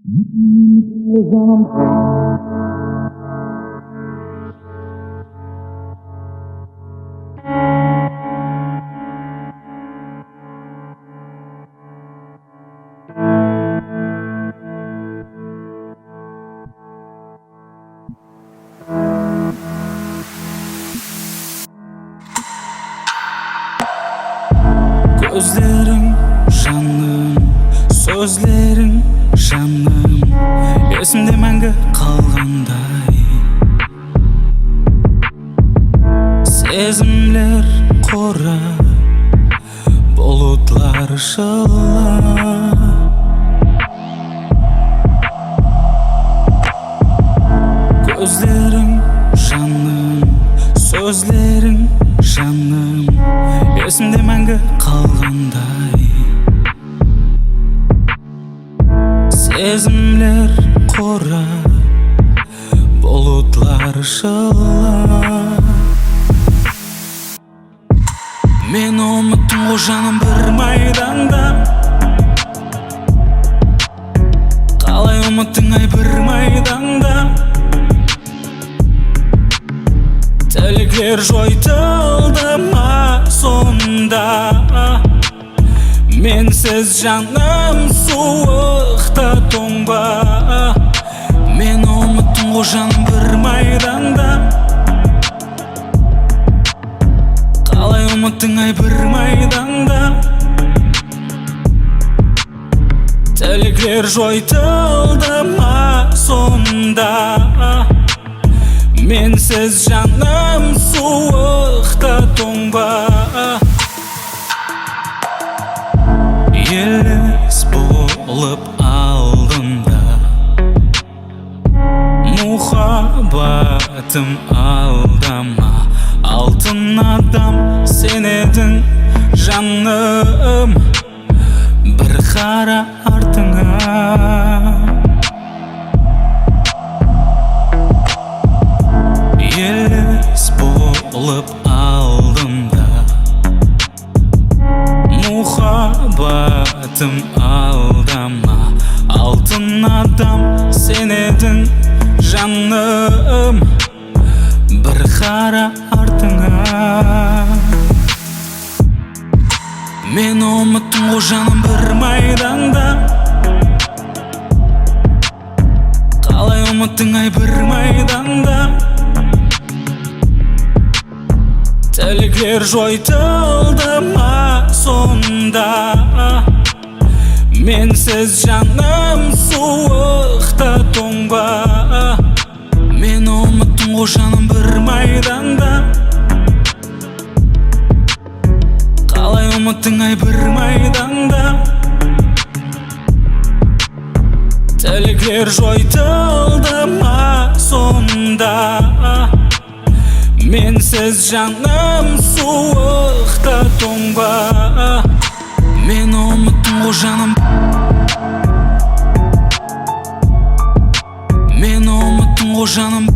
Gözlerin жаным, sözlerin жаным, esimde мәңгі қалғандай. Сезімлер қора, бұлытлар жыла. Gözlerin жаным, sözlerin жаным, esimde мәңгі қалғандай. Сезімлер қора, бұлытлар жыла. Мен ұмыттым ғой жаным бір майданда. Қалай ұмыттың ай бір майданда? Тілектер жойтылды ма сонда? Менсіз жаным суықта тоңба. Мен ұмыттым ғой жаным бір майданда. Қалай ұмыттың ай бір майданда? Тілектер жойтылды ма сонда? Менсіз жаным суықта тоңба. Елес болып алдында, мұхаббатым алдама. Алтын адам сен едің жаным, бір қара артыңа. Елес болып алдында, мұхаббатым алдама. Алтын адам сен едің жаным, бір қара артыңа. Мен ұмыттым ғой жаным бір майданда. Қалай ұмыттың ай бір майданда? Тілектер жойтылды ма сонда? Менсіз жаным суықта тоңба. Мен ұмыттым ғой жаным бір майданда. Қалай ұмыттың ай бір майданда? Тілектер жойтылды ма сонда? Менсіз жаным суықта тоңба. Мен ұмыттым ғой жаным. Мен ұмыттым ғой жаным.